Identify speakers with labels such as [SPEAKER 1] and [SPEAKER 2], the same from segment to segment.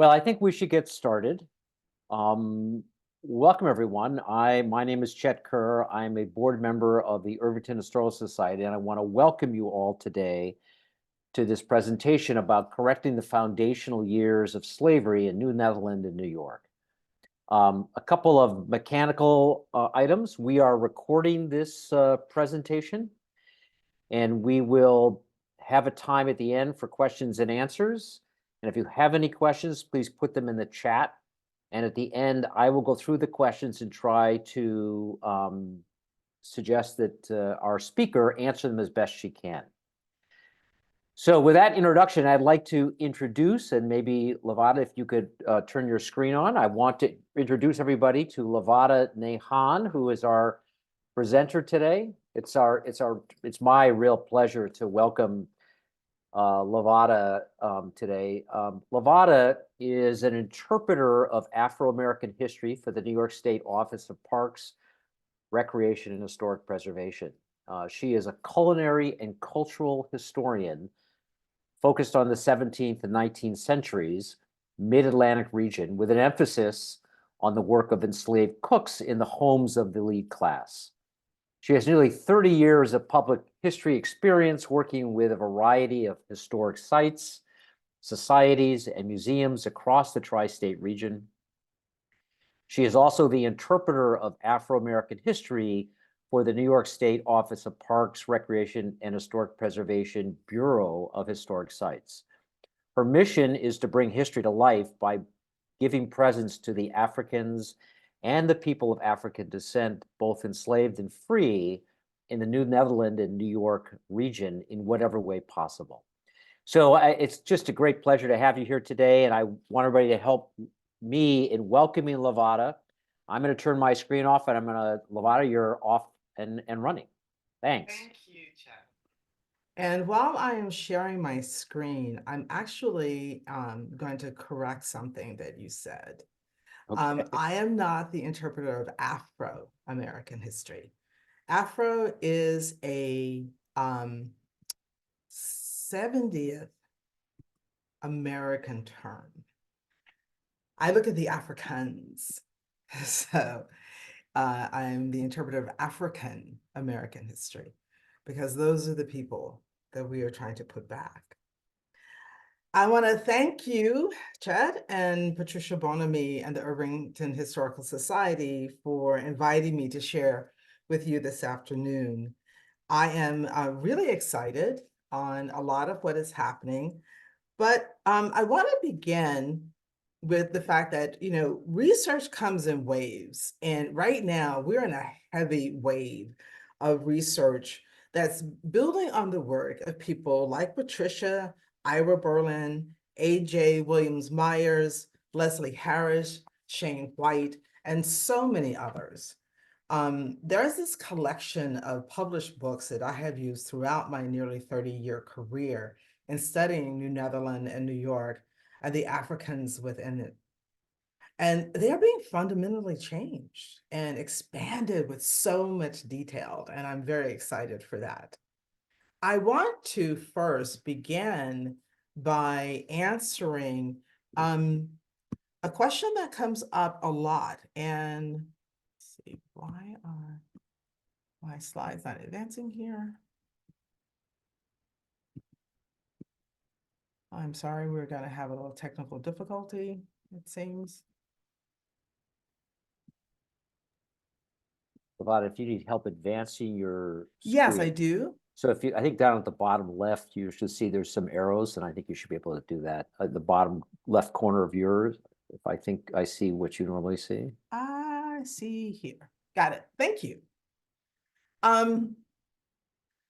[SPEAKER 1] Well, I think we should get started. Um, Welcome, everyone. My name is Chet Kerr. I'm a board member of the Irvington Historical Society, and I want to welcome you all today to this presentation about correcting the foundational years of slavery in New Netherland and New York. A couple of mechanical items. We are recording this presentation, and we will have a time at the end for questions and answers. And if you have any questions, please put them in the chat. And at the end, I will go through the questions and try to suggest that our speaker answer them as best she can. So with that introduction, I'd like to introduce, and maybe Lavada, if you could turn your screen on, I want to introduce everybody to Lavada Nahon, who is our presenter today. It's my real pleasure to welcome Lavada today. Lavada is an interpreter of Afro-American history for the New York State Office of Parks, Recreation, and Historic Preservation. She is a culinary and cultural historian focused on the 17th and 19th centuries, Mid-Atlantic region, with an emphasis on the work of enslaved cooks in the homes of the elite class. She has nearly 30 years of public history experience working with a variety of historic sites, societies, and museums across the tri-state region. She is also the interpreter of Afro-American history for the New York State Office of Parks, Recreation, and Historic Preservation Bureau of Historic Sites. Her mission is to bring history to life by giving presence to the Africans and the people of African descent, both enslaved and free, in the New Netherland and New York region in whatever way possible. So it's just a great pleasure to have you here today, and I want everybody to help me in welcoming Lavada. I'm going to turn my screen off, and Lavada, you're off and running. Thanks.
[SPEAKER 2] Thank you, Chad. And while I am sharing my screen, I'm actually going to correct something that you said.
[SPEAKER 1] Okay.
[SPEAKER 2] I am not the interpreter of Afro-American history. Afro is a 70th American term. I look at the Africans. So I'm the interpreter of African American history because those are the people that we are trying to put back. I want to thank you, Chad and Patricia Bonamy and the Irvington Historical Society for inviting me to share with you this afternoon. I am really excited on a lot of what is happening, but I want to begin with the fact that, research comes in waves. And right now we're in a heavy wave of research that's building on the work of people like Patricia, Ira Berlin, A.J. Williams-Myers, Leslie Harris, Shane White, and so many others. There's this collection of published books that I have used throughout my nearly 30-year career in studying New Netherland and New York and the Africans within it. And they're being fundamentally changed and expanded with so much detail, and I'm very excited for that. I want to first begin by answering a question that comes up a lot. And let's see, why are my slides not advancing here? I'm sorry, we're going to have a little technical difficulty, it seems.
[SPEAKER 1] Lavada, if you need help advancing your screen.
[SPEAKER 2] Yes, I do.
[SPEAKER 1] So I think down at the bottom left, you should see there's some arrows, and I think you should be able to do that. At the bottom left corner of yours, if I think I see what you normally see.
[SPEAKER 2] I see here. Got it. Thank you.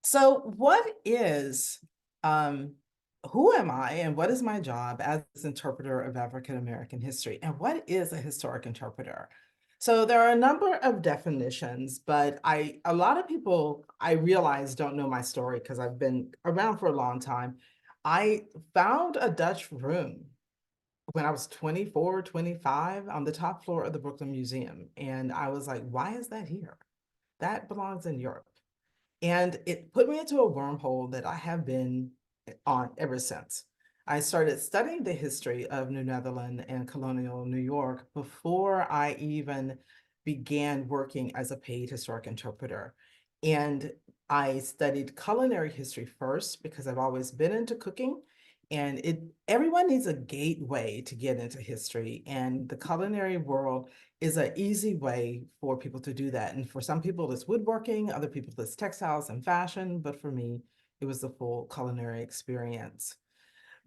[SPEAKER 2] So what is, who am I and what is my job as interpreter of African American history? And what is a historic interpreter? So there are a number of definitions, but a lot of people I realize don't know my story because I've been around for a long time. I found a Dutch room when I was 24, 25 on the top floor of the Brooklyn Museum. And I was like, why is that here? That belongs in Europe. And it put me into a wormhole that I have been on ever since. I started studying the history of New Netherland and colonial New York before I even began working as a paid historic interpreter. And I studied culinary history first because I've always been into cooking. And everyone needs a gateway to get into history. And the culinary world is an easy way for people to do that. And for some people, it's woodworking, other people, it's textiles and fashion. But for me, it was the full culinary experience.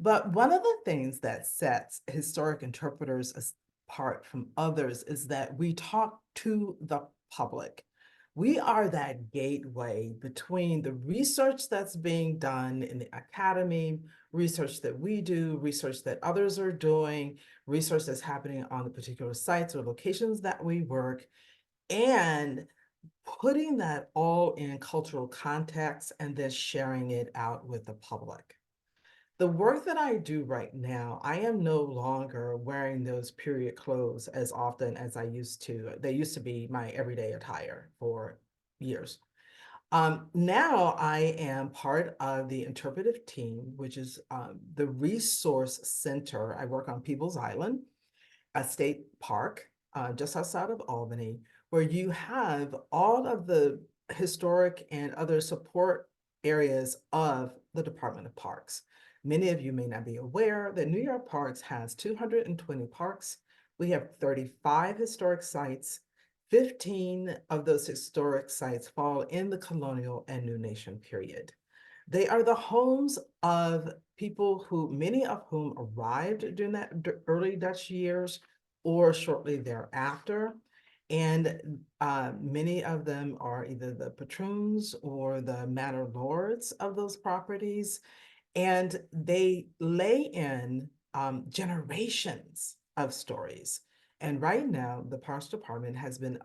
[SPEAKER 2] But one of the things that sets historic interpreters apart from others is that we talk to the public. We are that gateway between the research that's being done in the academy, research that we do, research that others are doing, research that's happening on the particular sites or locations that we work, and putting that all in cultural context and then sharing it out with the public. The work that I do right now, I am no longer wearing those period clothes as often as I used to. They used to be my everyday attire for years. Now I am part of the interpretive team, which is the resource center. I work on People's Island, a state park just outside of Albany, where you have all of the historic and other support areas of the Department of Parks. Many of you may not be aware that New York Parks has 220 parks. We have 35 historic sites. 15 of those historic sites fall in the colonial and New Nation period. They are the homes of people who, many of whom arrived during that early Dutch years or shortly thereafter. And many of them are either the patroons or the manor lords of those properties. And they lay in generations of stories. And right now, the Parks Department has been,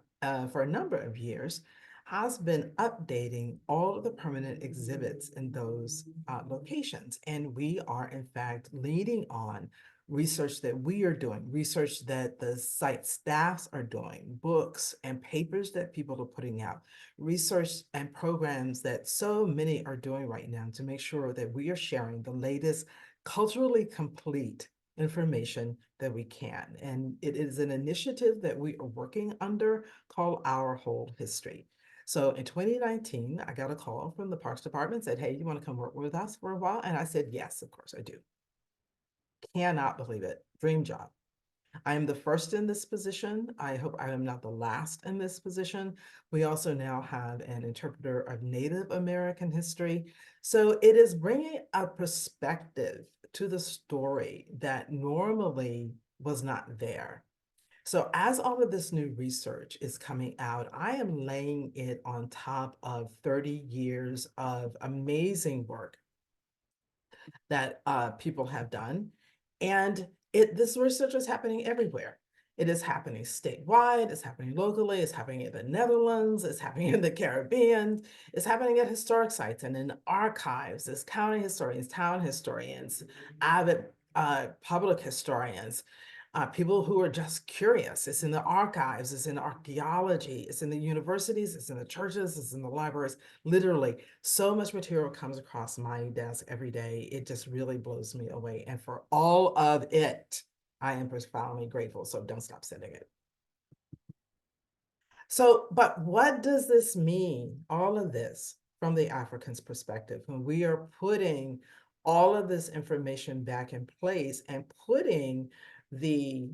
[SPEAKER 2] for a number of years, has been updating all of the permanent exhibits in those locations. And we are, in fact, leading on research that we are doing, research that the site staffs are doing, books and papers that people are putting out, research and programs that so many are doing right now to make sure that we are sharing the latest culturally complete information that we can. And it is an initiative that we are working under called Our Whole History. So in 2019, I got a call from the Parks Department, said, hey, you want to come work with us for a while? And I said, yes, of course I do. Cannot believe it. Dream job. I am the first in this position. I hope I am not the last in this position. We also now have an interpreter of Native American history. So it is bringing a perspective to the story that normally was not there. So as all of this new research is coming out, I am laying it on top of 30 years of amazing work that people have done. And this research is happening everywhere. It is happening statewide, it's happening locally, it's happening in the Netherlands, it's happening in the Caribbean, it's happening at historic sites and in archives, as county historians, town historians, avid public historians, people who are just curious. It's in the archives, it's in archaeology, it's in the universities, it's in the churches, it's in the libraries. Literally, so much material comes across my desk every day. It just really blows me away. And for all of it, I am profoundly grateful. So don't stop sending it. So, but what does this mean, all of this, from the African's perspective, when we are putting all of this information back in place and putting the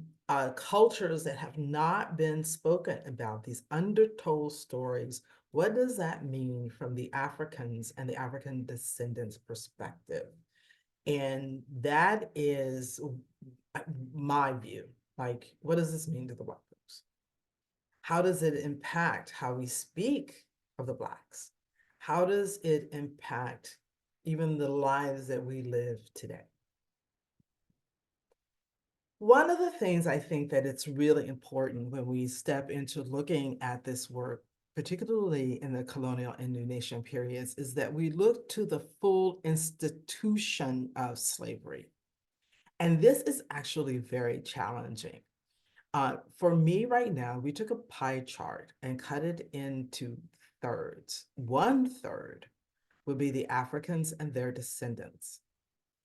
[SPEAKER 2] cultures that have not been spoken about, these undertold stories, what does that mean from the Africans and the African descendants perspective? And that is my view. Like, what does this mean to the White folks? How does it impact how we speak of the Blacks? How does it impact even the lives that we live today? One of the things I think that it's really important when we step into looking at this work, particularly in the colonial and New Nation periods, is that we look to the full institution of slavery. And this is actually very challenging. For me right now, we took a pie chart and cut it into thirds. One third would be the Africans and their descendants.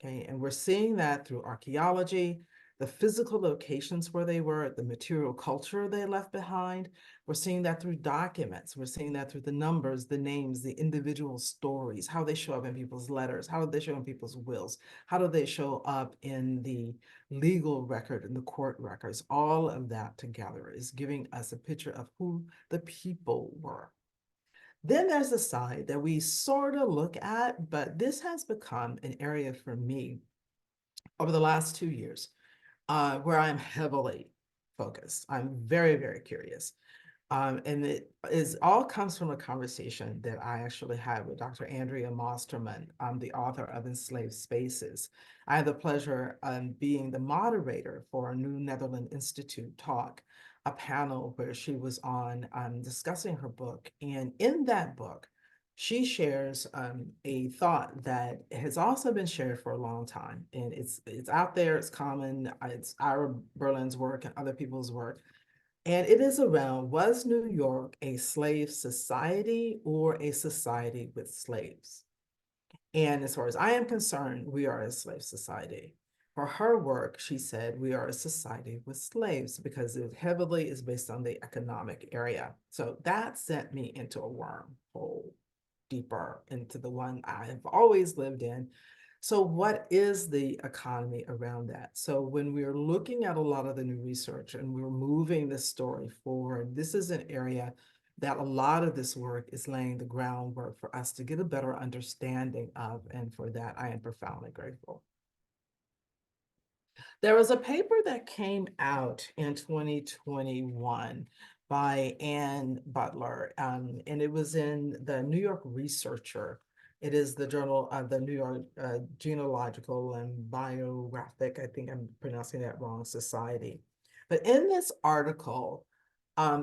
[SPEAKER 2] Okay, and we're seeing that through archaeology, the physical locations where they were, the material culture they left behind. We're seeing that through documents. We're seeing that through the numbers, the names, the individual stories, how they show up in people's letters, how do they show up in people's wills, how do they show up in the legal record and the court records. All of that together is giving us a picture of who the people were. Then there's the side that we sort of look at, but this has become an area for me over the last 2 years where I'm heavily focused. I'm very, very curious. And it is all comes from a conversation that I actually had with Dr. Andrea Mosterman, the author of Enslaved Spaces. I had the pleasure of being the moderator for a New Netherland Institute talk, a panel where she was on discussing her book. And in that book, she shares a thought that has also been shared for a long time. And it's out there, it's common, it's Ira Berlin's work and other people's work, and it is around, was New York a slave society or a society with slaves? And as far as I am concerned, we are a slave society. For her work, she said, we are a society with slaves because it heavily is based on the economic area. So that sent me into a wormhole deeper into the one I've always lived in. So what is the economy around that? So when we're looking at a lot of the new research and we're moving this story forward, this is an area that a lot of this work is laying the groundwork for us to get a better understanding of, and for that I am profoundly grateful. There was a paper that came out in 2021 by Ann Butler, and it was in the New York Researcher. It is the journal of the New York Genealogical and Biographic, I think I'm pronouncing that wrong, Society. But in this article,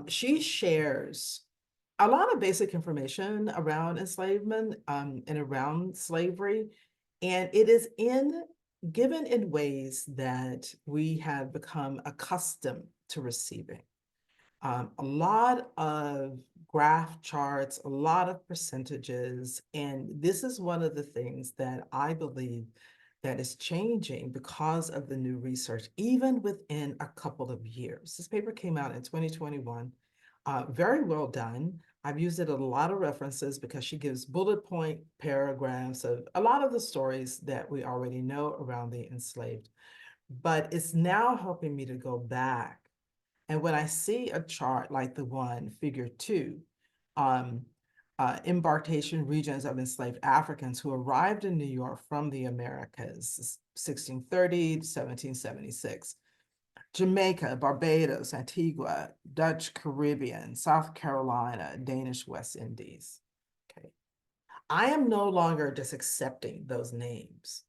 [SPEAKER 2] she shares a lot of basic information around enslavement and around slavery. And it is given in ways that we have become accustomed to receiving. A lot of graph charts, a lot of percentages, and this is one of the things that I believe that is changing because of the new research, even within a couple of years. This paper came out in 2021, very well done. I've used it in a lot of references because she gives bullet point paragraphs of a lot of the stories that we already know around the enslaved. But it's now helping me to go back. And when I see a chart like the one, figure 2, um, embarkation regions of enslaved Africans who arrived in New York from the Americas, 1630 to 1776. Jamaica, Barbados, Antigua, Dutch Caribbean, South Carolina, Danish West Indies. Okay. I am no longer just accepting those names,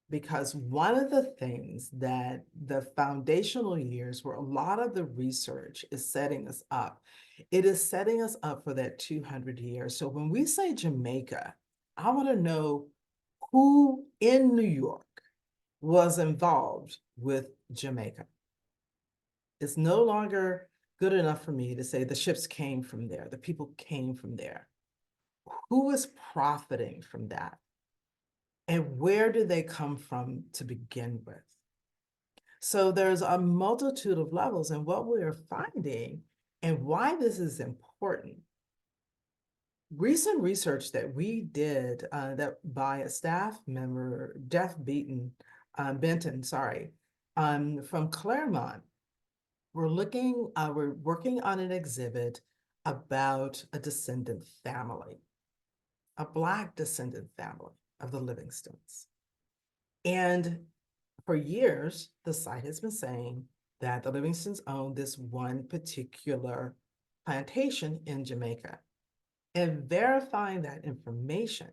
[SPEAKER 2] because one of the things that the foundational years where a lot of the research is setting us up, it is setting us up for that 200 years. So when we say Jamaica, I want to know who in New York was involved with Jamaica. It's no longer good enough for me to say the ships came from there, the people came from there. Who is profiting from that? And where do they come from to begin with? So there's a multitude of levels, and what we're finding and why this is important. Recent research that we did that by a staff member, Jeff Benton, sorry, from Claremont, we're working on an exhibit about a descendant family, a Black descendant family of the Livingstons. And for years, the site has been saying that the Livingstons owned this one particular plantation in Jamaica. And verifying that information,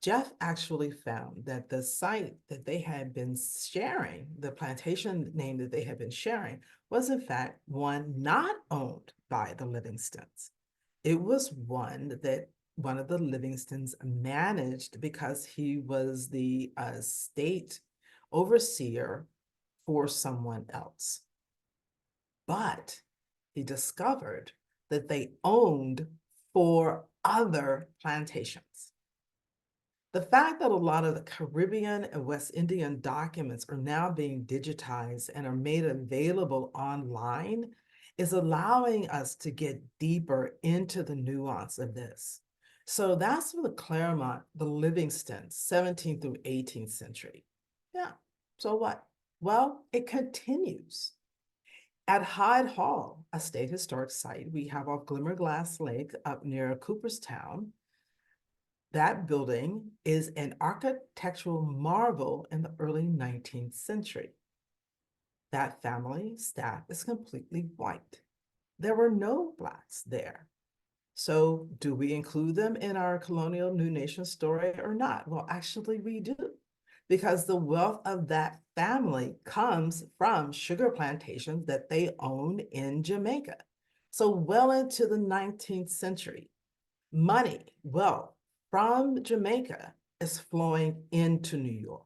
[SPEAKER 2] Jeff actually found that the site that they had been sharing, the plantation name that they had been sharing, was in fact one not owned by the Livingstons. It was one that one of the Livingstons managed because he was the state overseer for someone else. But he discovered that they owned 4 other plantations. The fact that a lot of the Caribbean and West Indian documents are now being digitized and are made available online is allowing us to get deeper into the nuance of this. So that's for the Claremont, the Livingston, 17th through 18th century. Yeah, so what? Well, it continues. At Hyde Hall, a state historic site we have off Glimmerglass Lake up near Cooperstown, that building is an architectural marvel in the early 19th century. That family staff is completely white. There were no Blacks there. So do we include them in our colonial new nation story or not? Well, actually we do, because the wealth of that family comes from sugar plantations that they owned in Jamaica. So well into the 19th century, money, wealth from Jamaica is flowing into New York.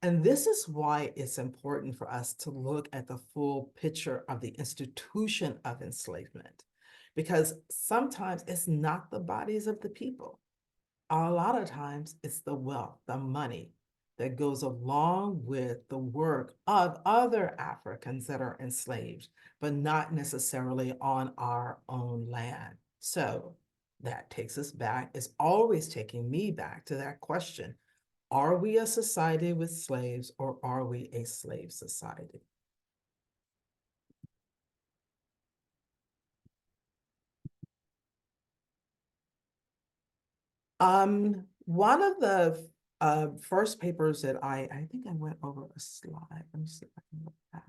[SPEAKER 2] And this is why it's important for us to look at the full picture of the institution of enslavement, because sometimes it's not the bodies of the people. A lot of times it's the wealth, the money that goes along with the work of other Africans that are enslaved, but not necessarily on our own land. So that takes us back, it's always taking me back to that question. Are we a society with slaves or are we a slave society? One of the first papers that I think I went over a slide. Let me see if I can look back.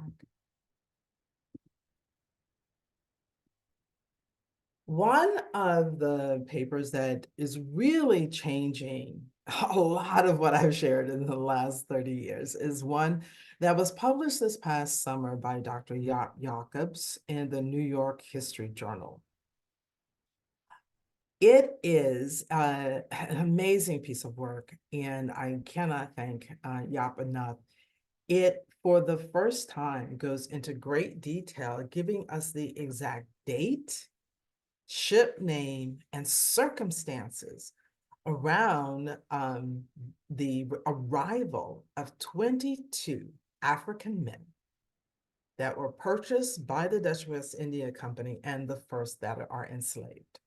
[SPEAKER 2] One of the papers that is really changing a lot of what I've shared in the last 30 years is one that was published this past summer by Dr. Jacobs in the New York History Journal. It is an amazing piece of work, and I cannot thank Yap enough. It, for the first time, goes into great detail, giving us the exact date, ship name, and circumstances around the arrival of 22 African men that were purchased by the Dutch West India Company and the first that are enslaved.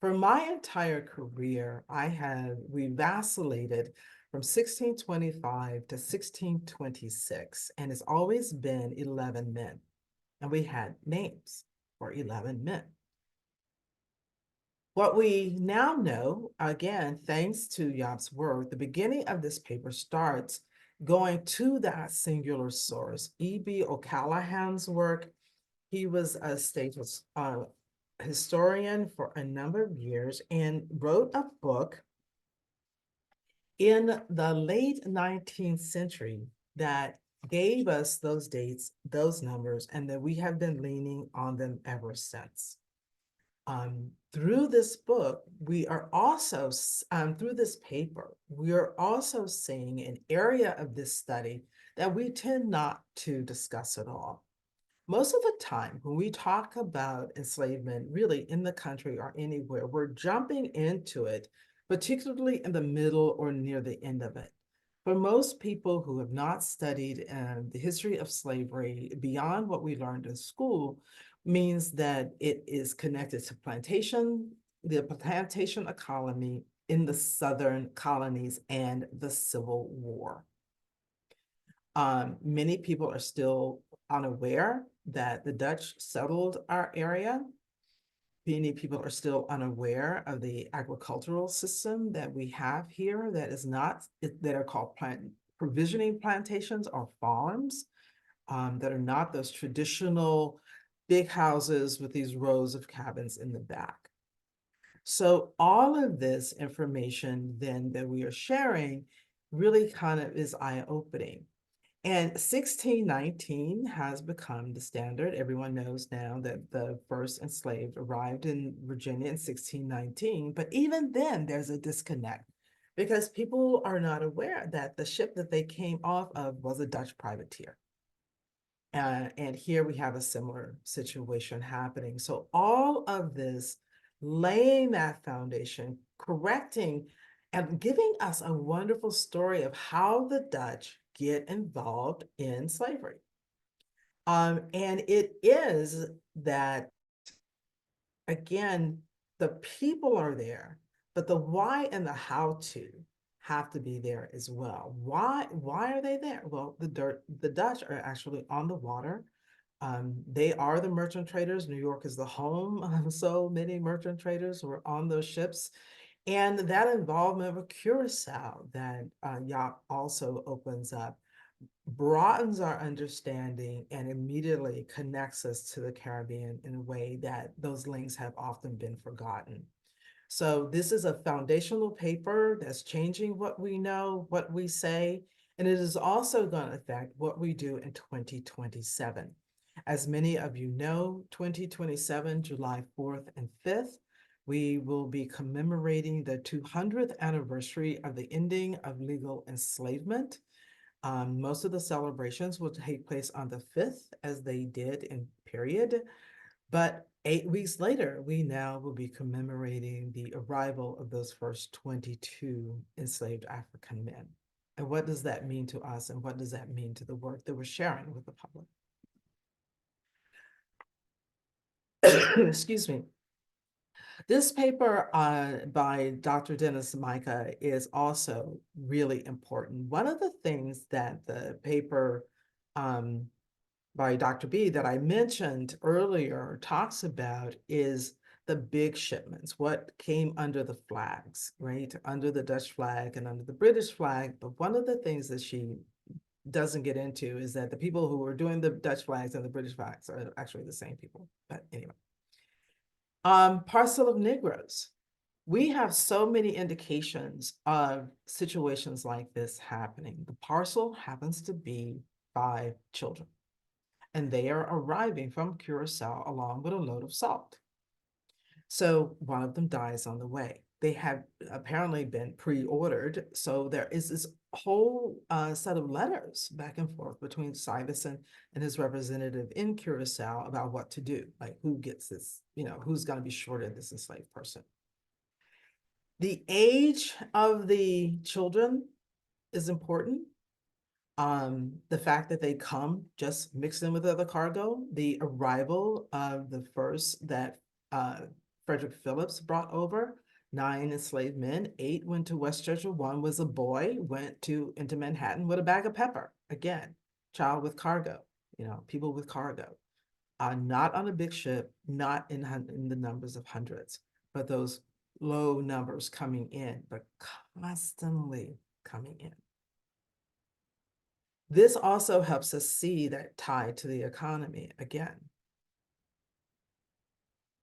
[SPEAKER 2] For my entire career, we vacillated from 1625 to 1626, and it's always been 11 men. And we had names for 11 men. What we now know, again, thanks to Yap's work, the beginning of this paper starts going to that singular source, E.B. O'Callaghan's work. He was a state historian for a number of years and wrote a book in the late 19th century that gave us those dates, those numbers, and that we have been leaning on them ever since. Through this book, we are also, through this paper, we are also seeing an area of this study that we tend not to discuss at all. Most of the time, when we talk about enslavement, really in the country or anywhere, we're jumping into it, particularly in the middle or near the end of it. For most people who have not studied the history of slavery beyond what we learned in school, means that it is connected to the plantation economy in the Southern colonies and the Civil War. Many people are still unaware that the Dutch settled our area. Many people are still unaware of the agricultural system that we have here that is not, that are called provisioning plantations or farms, that are not those traditional big houses with these rows of cabins in the back. So all of this information then that we are sharing really kind of is eye-opening. And 1619 has become the standard. Everyone knows now that the first enslaved arrived in Virginia in 1619, but even then there's a disconnect because people are not aware that the ship that they came off of was a Dutch privateer. And here we have a similar situation happening. So all of this, laying that foundation, correcting and giving us a wonderful story of how the Dutch get involved in slavery. And it is that, again, the people are there, but the why and the how to have to be there as well. Why are they there? Well, the Dutch are actually on the water. They are the merchant traders. New York is the home of so many merchant traders who are on those ships. And that involvement of Curacao that Yacht also opens up broadens our understanding and immediately connects us to the Caribbean in a way that those links have often been forgotten. So this is a foundational paper that's changing what we know, what we say, and it is also going to affect what we do in 2027. As many of you know, 2027, July 4th and 5th, we will be commemorating the 200th anniversary of the ending of legal enslavement. Most of the celebrations will take place on the 5th, as they did in period. But 8 weeks later, we now will be commemorating the arrival of those first 22 enslaved African men. And what does that mean to us? And what does that mean to the work that we're sharing with the public? Excuse me. This paper by Dr. Dennis Micah is also really important. One of the things that the paper by Dr. B that I mentioned earlier talks about is the big shipments, what came under the flags, right? Under the Dutch flag and under the British flag. But one of the things that she doesn't get into is that the people who were doing the Dutch flags and the British flags are actually the same people. But anyway, parcel of Negroes. We have so many indications of situations like this happening. The parcel happens to be 5 children, and they are arriving from Curacao along with a load of salt. So one of them dies on the way. They have apparently been pre-ordered. So there is this whole set of letters back and forth between Stuyvesant and his representative in Curacao about what to do, like who gets this, who's going to be shorted this enslaved person. The age of the children is important. The fact that they come just mixed in with other cargo, the arrival of the first that Frederick Phillips brought over, 9 enslaved men, 8 went to Westchester, 1 was a boy, went into Manhattan with a bag of pepper. Again, child with cargo, people with cargo. Not on a big ship, not in the numbers of hundreds, but those low numbers coming in, but constantly coming in. This also helps us see that tie to the economy again.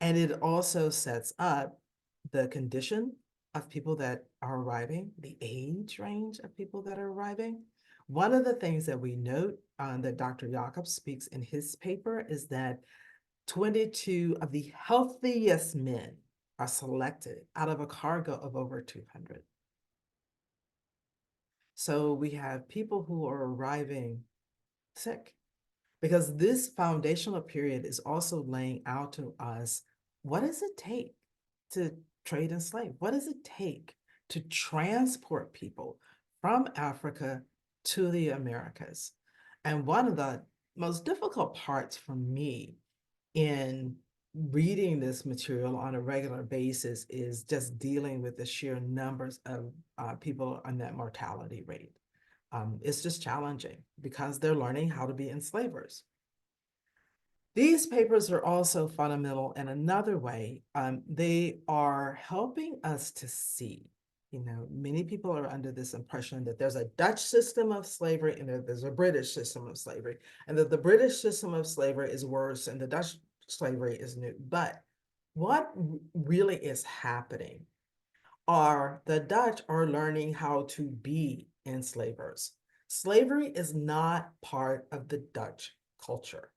[SPEAKER 2] And it also sets up the condition of people that are arriving, the age range of people that are arriving. One of the things that we note that Dr. Jacob speaks in his paper is that 22 of the healthiest men are selected out of a cargo of over 200. So we have people who are arriving sick, because this foundational period is also laying out to us, what does it take to trade and slave? What does it take to transport people from Africa to the Americas? And one of the most difficult parts for me in reading this material on a regular basis is just dealing with the sheer numbers of people on that mortality rate. It's just challenging because they're learning how to be enslavers. These papers are also fundamental in another way. They are helping us to see, many people are under this impression that there's a Dutch system of slavery and that there's a British system of slavery, and that the British system of slavery is worse and the Dutch slavery is new. But what really is happening are the Dutch are learning how to be enslavers. Slavery is not part of the Dutch culture.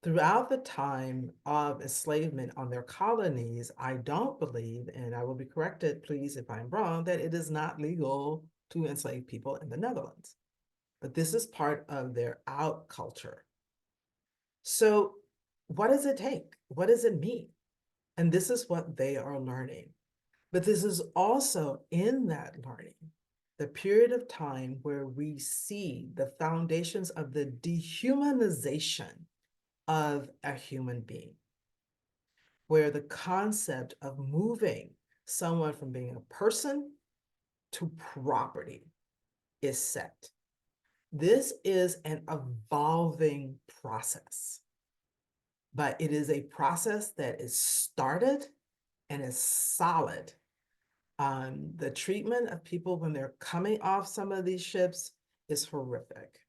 [SPEAKER 2] Throughout the time of enslavement on their colonies, I don't believe, and I will be corrected, please, if I'm wrong, that it is not legal to enslave people in the Netherlands. But this is part of their out culture. So what does it take? What does it mean? And this is what they are learning. But this is also in that learning, the period of time where we see the foundations of the dehumanization of a human being, where the concept of moving someone from being a person to property is set. This is an evolving process, but it is a process that is started and is solid. The treatment of people when they're coming off some of these ships is horrific.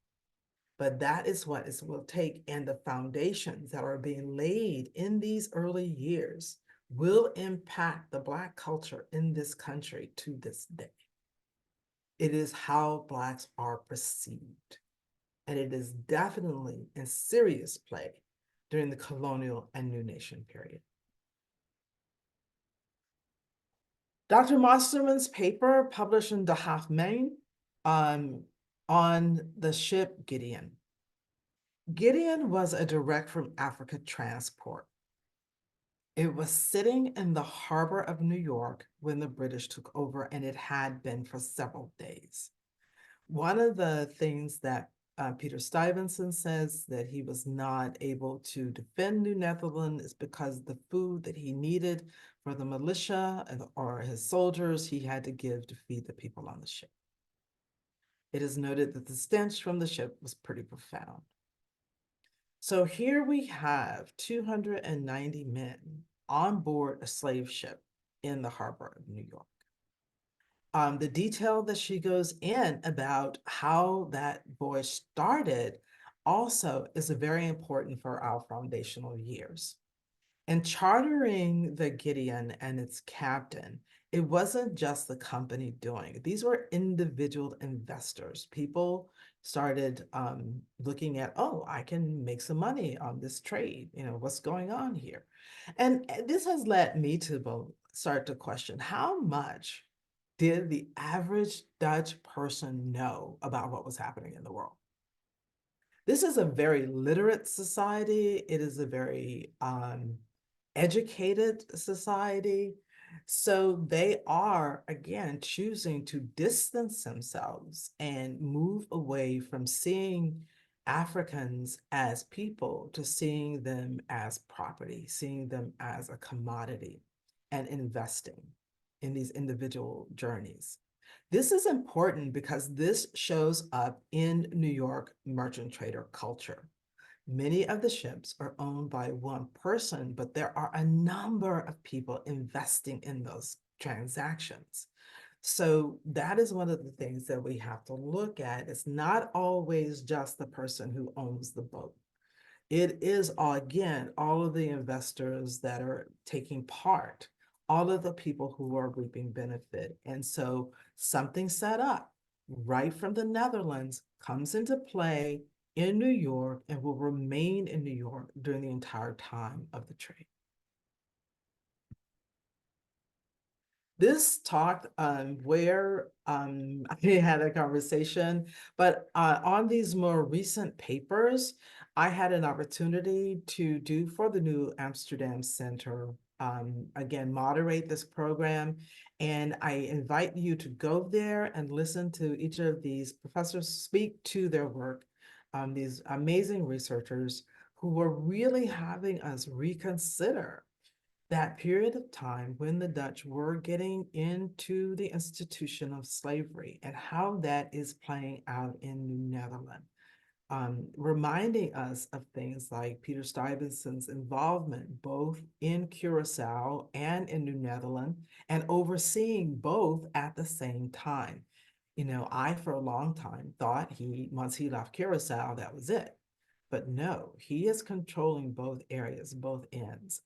[SPEAKER 2] But that is what it will take, and the foundations that are being laid in these early years will impact the Black culture in this country to this day. It is how Blacks are perceived, and it is definitely in serious play during the colonial and New Nation period. Dr. Mosterman's paper published in Nahon on the ship Gideon. Gideon was a direct from Africa transport. It was sitting in the harbor of New York when the British took over, and it had been for several days. One of the things that Peter Stuyvesant says that he was not able to defend New Netherland is because the food that he needed for the militia or his soldiers, he had to give to feed the people on the ship. It is noted that the stench from the ship was pretty profound. So here we have 290 men on board a slave ship in the harbor of New York. The detail that she goes in about how that voyage started also is very important for our foundational years. And chartering the Gideon and its captain, it wasn't just the company doing it. These were individual investors. People started looking at, oh, I can make some money on this trade. You know, what's going on here? And this has led me to start to question how much did the average Dutch person know about what was happening in the world? This is a very literate society. It is a very educated society. So they are, again, choosing to distance themselves and move away from seeing Africans as people to seeing them as property, seeing them as a commodity, and investing in these individual journeys. This is important because this shows up in New York merchant trader culture. Many of the ships are owned by one person, but there are a number of people investing in those transactions. So that is one of the things that we have to look at. It's not always just the person who owns the boat. It is, again, all of the investors that are taking part, all of the people who are reaping benefit. And so something set up right from the Netherlands comes into play in New York and will remain in New York during the entire time of the trade. This talked where I had a conversation, but on these more recent papers, I had an opportunity to do for the New Amsterdam Center, again, moderate this program. And I invite you to go there and listen to each of these professors speak to their work, these amazing researchers who were really having us reconsider that period of time when the Dutch were getting into the institution of slavery and how that is playing out in New Netherland, reminding us of things like Peter Stuyvesant's involvement both in Curacao and in New Netherland and overseeing both at the same time. You know, I, for a long time, thought once he left Curacao, that was it. But no, he is controlling both areas, both ends.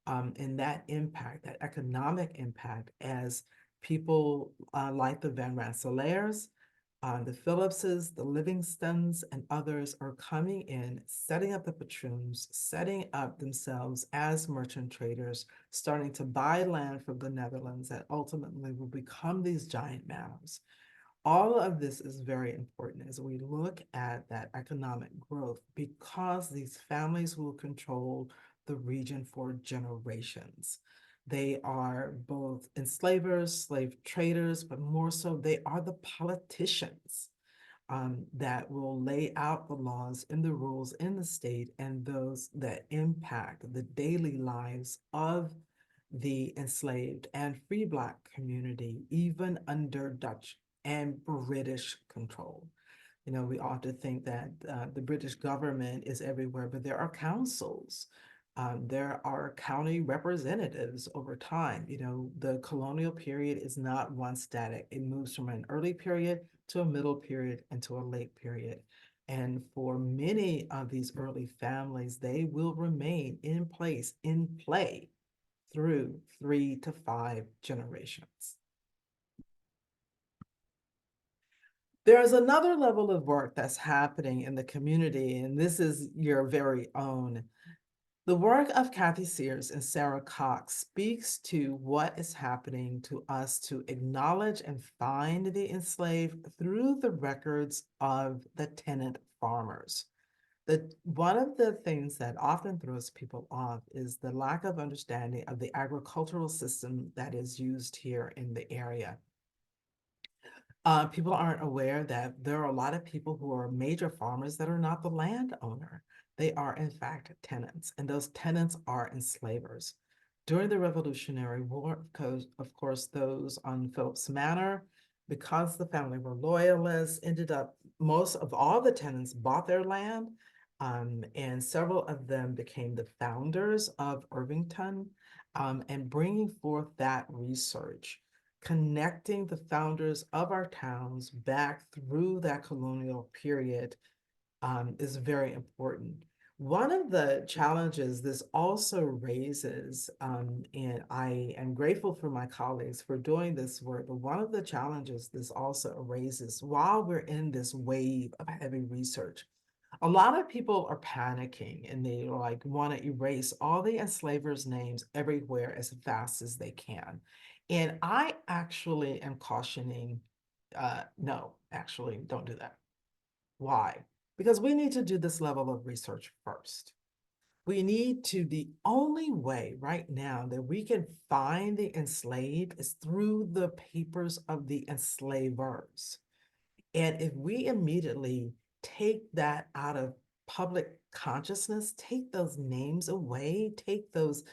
[SPEAKER 2] And that impact, that economic impact, as people like the Van Rensselaers, the Phillipses, the Livingstons, and others are coming in, setting up the patroons, setting up themselves as merchant traders, starting to buy land from the Netherlands that ultimately will become these giant manors. All of this is very important as we look at that economic growth because these families will control the region for generations. They are both enslavers, slave traders, but more so, they are the politicians that will lay out the laws and the rules in the state and those that impact the daily lives of the enslaved and free Black community, even under Dutch and British control. You know, we often think that the British government is everywhere, but there are councils. There are county representatives over time. You know, the colonial period is not one static. It moves from an early period to a middle period and to a late period. And for many of these early families, they will remain in place, in play through 3 to 5 generations. There's another level of work that's happening in the community, and this is your very own. The work of Kathy Sears and Sarah Cox speaks to what is happening to us to acknowledge and find the enslaved through the records of the tenant farmers. One of the things that often throws people off is the lack of understanding of the agricultural system that is used here in the area. People aren't aware that there are a lot of people who are major farmers that are not the landowner. They are, in fact, tenants, and those tenants are enslavers. During the Revolutionary War, of course, those on Phillips Manor, because the family were loyalists, ended up, most of all the tenants bought their land, and several of them became the founders of Irvington, and bringing forth that research, connecting the founders of our towns back through that colonial period is very important. One of the challenges this also raises, and I am grateful for my colleagues for doing this work, but one of the challenges this also raises while we're in this wave of heavy research, a lot of people are panicking and they like want to erase all the enslavers' names everywhere as fast as they can. And I actually am cautioning, no, actually, don't do that. Why? Because we need to do this level of research first. We need to, the only way right now that we can find the enslaved is through the papers of the enslavers. And if we immediately take that out of public consciousness, take those names away, take those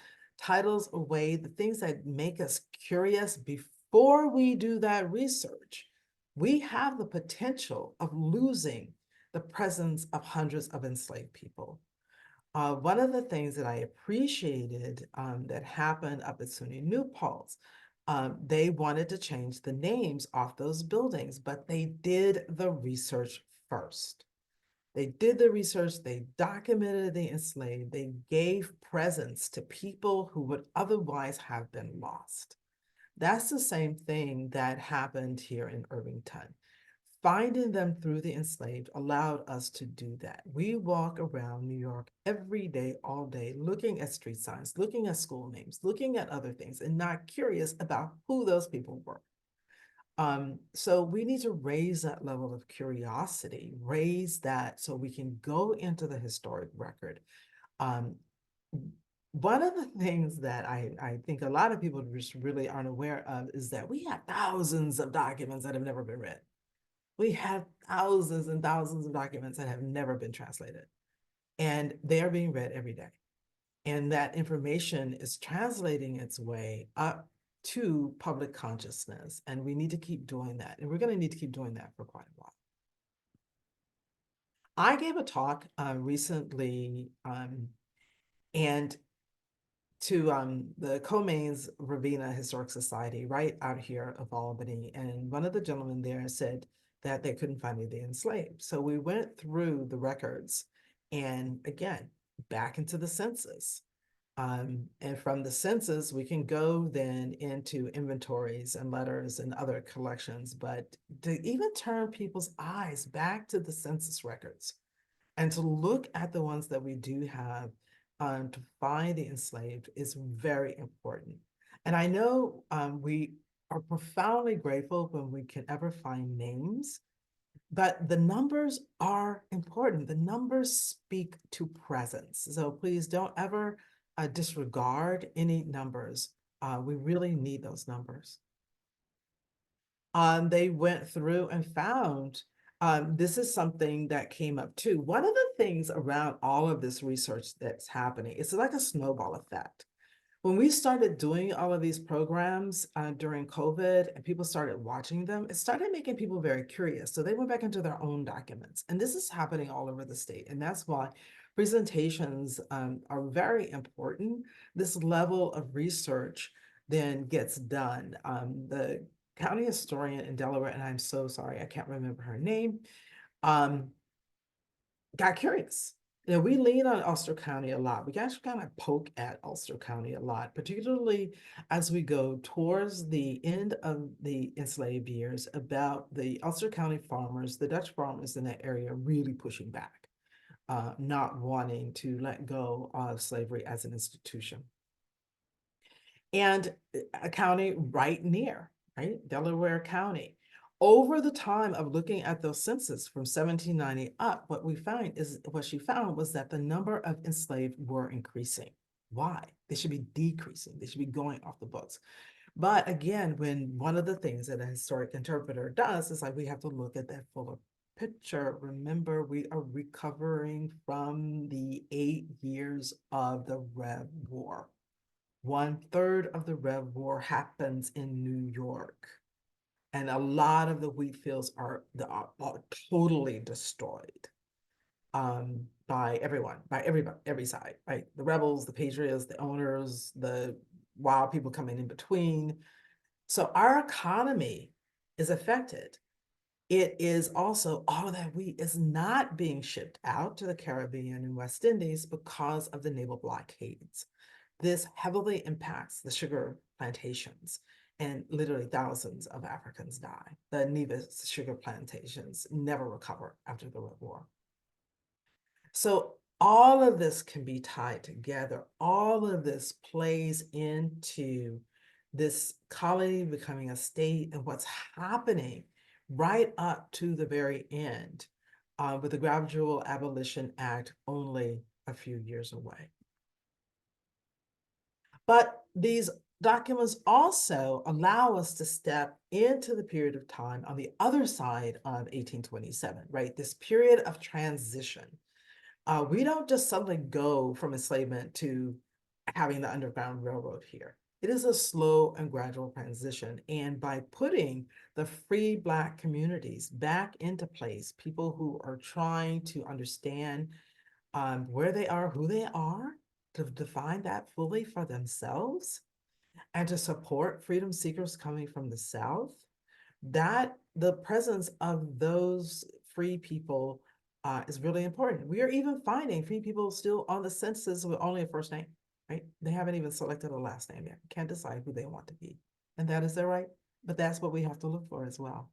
[SPEAKER 2] titles away, the things that make us curious before we do that research, we have the potential of losing the presence of hundreds of enslaved people. One of the things that I appreciated that happened up at SUNY New Paltz, they wanted to change the names off those buildings, but they did the research first. They did the research, they documented the enslaved, they gave presence to people who would otherwise have been lost. That's the same thing that happened here in Irvington. Finding them through the enslaved allowed us to do that. We walk around New York every day, all day, looking at street signs, looking at school names, looking at other things, and not curious about who those people were. So we need to raise that level of curiosity, raise that so we can go into the historic record. Um, One of the things that I think a lot of people just really aren't aware of is that we have thousands of documents that have never been read. We have thousands and thousands of documents that have never been translated, and they are being read every day. And that information is translating its way up to public consciousness. And we need to keep doing that. And we're going to need to keep doing that for quite a while. I gave a talk recently and to the Co-Main's Ravenna Historic Society right out here of Albany. And one of the gentlemen there said that they couldn't find any enslaved. So we went through the records and again, back into the census. And from the census, we can go then into inventories and letters and other collections, but to even turn people's eyes back to the census records and to look at the ones that we do have to find the enslaved is very important. And I know we are profoundly grateful when we can ever find names, but the numbers are important. The numbers speak to presence. So please don't ever disregard any numbers. We really need those numbers. They went through and found this is something that came up too. One of the things around all of this research that's happening, it's like a snowball effect. When we started doing all of these programs during COVID and people started watching them, it started making people very curious. So they went back into their own documents. And this is happening all over the state. And that's why presentations are very important. This level of research then gets done. The county historian in Delaware, and I'm so sorry, I can't remember her name, um, got curious. You know, we lean on Ulster County a lot. We actually kind of poke at Ulster County a lot, particularly as we go towards the end of the enslaved years about the Ulster County farmers, the Dutch farmers in that area really pushing back, not wanting to let go of slavery as an institution. And a county right near, right? Delaware County. Over the time of looking at those census from 1790 up, what she found was that the number of enslaved were increasing. Why? They should be decreasing. They should be going off the books. But again, when one of the things that a historic interpreter does is like we have to look at that fuller picture. Remember, we are recovering from the 8 years of the Red War. 1/3 of the Rev War happens in New York. And a lot of the wheat fields are totally destroyed by everyone, by everybody, every side, right? The rebels, the patriots, the owners, the wild people coming in between. So our economy is affected. It is also all of that wheat is not being shipped out to the Caribbean and West Indies because of the naval blockades. This heavily impacts the sugar plantations, and literally thousands of Africans die. The Nevis sugar plantations never recover after the Red War. So all of this can be tied together. All of this plays into this colony becoming a state and what's happening right up to the very end with the Gradual Abolition Act only a few years away. But these documents also allow us to step into the period of time on the other side of 1827, right? This period of transition. We don't just suddenly go from enslavement to having the Underground Railroad here. It is a slow and gradual transition. And by putting the free Black communities back into place, people who are trying to understand where they are, who they are, to define that fully for themselves, and to support freedom seekers coming from the South, that the presence of those free people is really important. We are even finding free people still on the census with only a first name, right? They haven't even selected a last name yet. Can't decide who they want to be. And that is their right, but that's what we have to look for as well.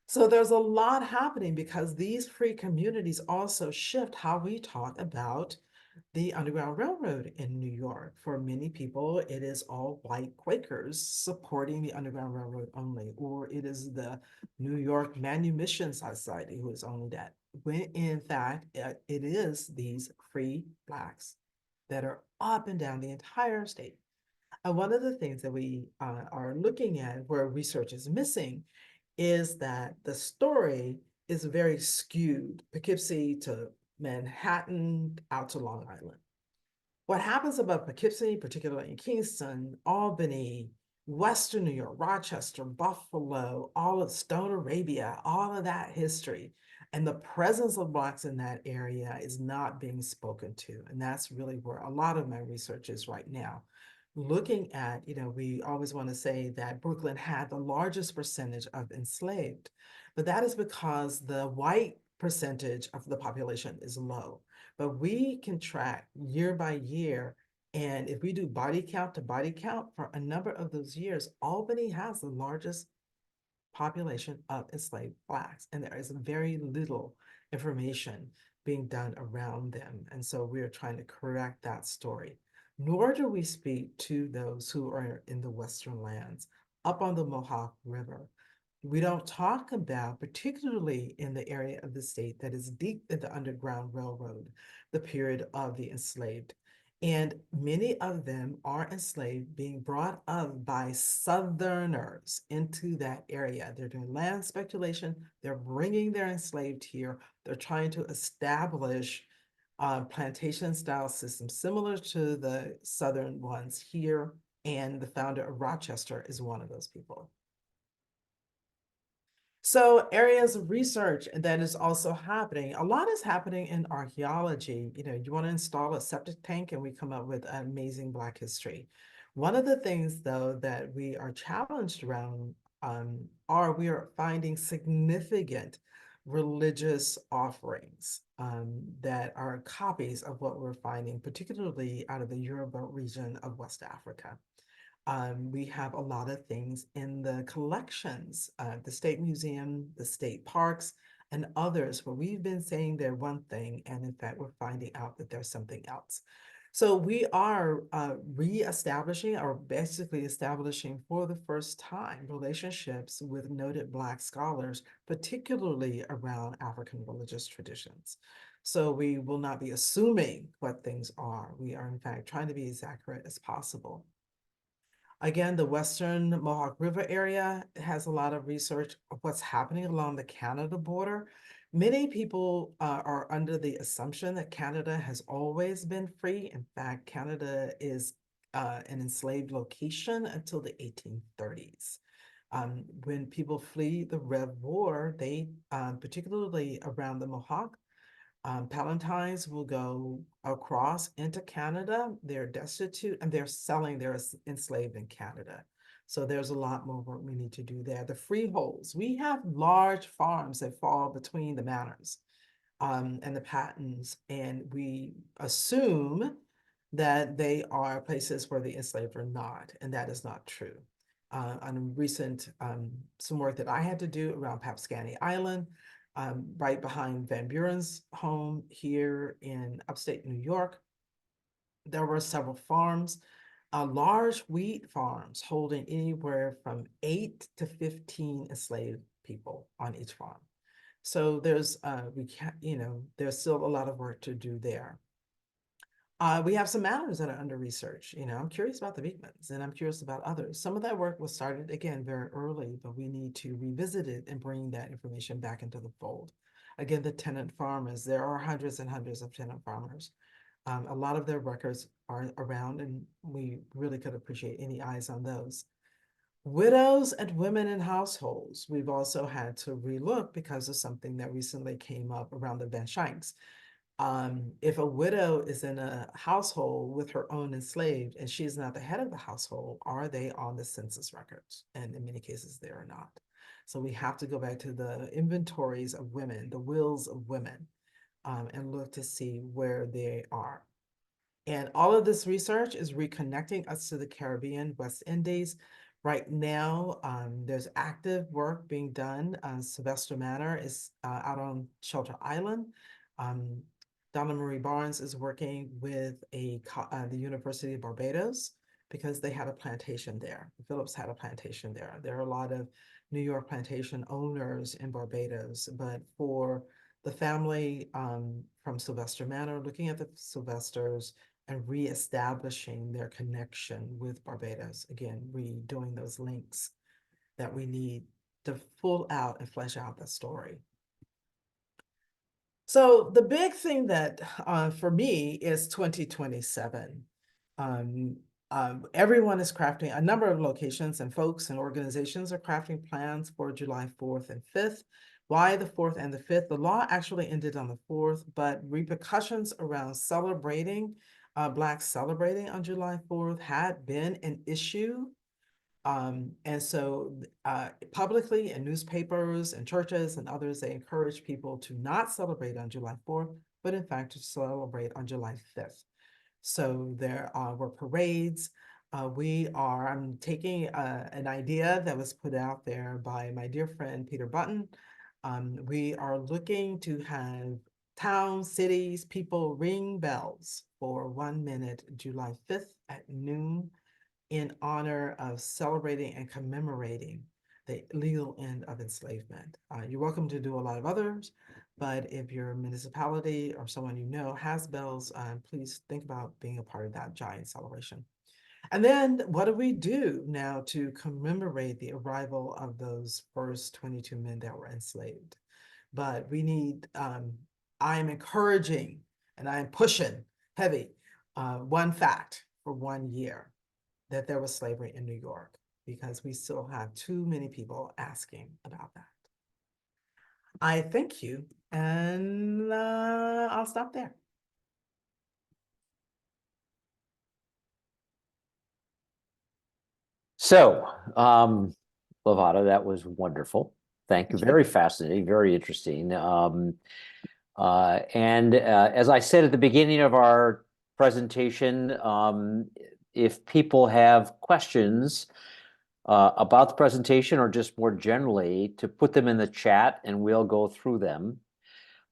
[SPEAKER 2] So there's a lot happening because these free communities also shift how we talk about the Underground Railroad in New York. For many people, it is all white Quakers supporting the Underground Railroad only, or it is the New York Manumission Society who is only that. When in fact, it is these free Blacks that are up and down the entire state. And one of the things that we are looking at where research is missing is that the story is very skewed, Poughkeepsie to Manhattan, out to Long Island. What happens about Poughkeepsie, particularly in Kingston, Albany, Western New York, Rochester, Buffalo, all of Stone Arabia, all of that history, and the presence of Blacks in that area is not being spoken to. And that's really where a lot of my research is right now. Looking at, we always want to say that Brooklyn had the largest percentage of enslaved, but that is because the white percentage of the population is low. But we can track year by year. And if we do body count to body count for a number of those years, Albany has the largest population of enslaved Blacks, and there is very little information being done around them. And so we are trying to correct that story. Nor do we speak to those who are in the Western lands, up on the Mohawk River. We don't talk about, particularly in the area of the state that is deep in the Underground Railroad, the period of the enslaved. And many of them are enslaved, being brought up by Southerners into that area. They're doing land speculation. They're bringing their enslaved here. They're trying to establish plantation style systems similar to the Southern ones here. And the founder of Rochester is one of those people. So areas of research that is also happening. A lot is happening in archaeology. You want to install a septic tank and we come up with an amazing Black history. One of the things though that we are challenged around are we are finding significant religious offerings that are copies of what we're finding, particularly out of the Yoruba region of West Africa. We have a lot of things in the collections, the State Museum, the state parks, and others where we've been saying they're one thing, and in fact, we're finding out that there's something else. So we are reestablishing or basically establishing for the first time relationships with noted Black scholars, particularly around African religious traditions. So we will not be assuming what things are. We are in fact trying to be as accurate as possible. Again, the Western Mohawk River area has a lot of research of what's happening along the Canada border. Many people are under the assumption that Canada has always been free. In fact, Canada is an enslaved location until the 1830s. When people flee the Red War, they, particularly around the Mohawk, Palatines will go across into Canada. They're destitute and they're selling their enslaved in Canada. So there's a lot more work we need to do there. The freeholds, we have large farms that fall between the manors and the patents, and we assume that they are places where the enslaved are not, and that is not true. On recent, some work that I had to do around Papscani Island, right behind Van Buren's home here in upstate New York, there were several farms, large wheat farms holding anywhere from 8 to 15 enslaved people on each farm. So there's we can't, there's still a lot of work to do there. We have some matters that are under research. I'm curious about the Beekmans and I'm curious about others. Some of that work was started again very early, but we need to revisit it and bring that information back into the fold. Again, the tenant farmers, there are hundreds and hundreds of tenant farmers. A lot of their records are around and we really could appreciate any eyes on those. Widows and women in households, we've also had to relook because of something that recently came up around the Van Shanks. If a widow is in a household with her own enslaved and she's not the head of the household, are they on the census records? And in many cases, they are not. So we have to go back to the inventories of women, the wills of women, and look to see where they are. And all of this research is reconnecting us to the Caribbean, West Indies. Right now, there's active work being done. Sylvester Manor is out on Shelter Island. Donna Marie Barnes is working with the University of Barbados because they had a plantation there. The Phillips had a plantation there. There are a lot of New York plantation owners in Barbados, but for the family from Sylvester Manor, looking at the Sylvesters and reestablishing their connection with Barbados. Again, redoing those links that we need to pull out and flesh out the story. So the big thing that for me is 2027. Everyone is crafting, a number of locations and folks and organizations are crafting plans for July 4th and 5th. Why the 4th and the 5th? The law actually ended on the 4th, but repercussions around celebrating, Blacks celebrating on July 4th had been an issue. And so publicly in newspapers and churches and others, they encourage people to not celebrate on July 4th, but in fact to celebrate on July 5th. So there were parades. I'm taking an idea that was put out there by my dear friend, Peter Button. We are looking to have towns, cities, people ring bells for 1 minute, July 5th at noon in honor of celebrating and commemorating the legal end of enslavement. You're welcome to do a lot of others, But if your municipality or someone you know has bells, please think about being a part of that giant celebration. And then what do we do now to commemorate the arrival of those first 22 men that were enslaved? But we need, I'm encouraging and I'm pushing heavy one fact for 1 year that there was slavery in New York, because we still have too many people asking about that. I thank you, and I'll stop there.
[SPEAKER 1] So, Lavada, that was wonderful. Thank you. Very fascinating, very interesting. As I said at the beginning of our presentation, if people have questions about the presentation or just more generally, to put them in the chat and we'll go through them.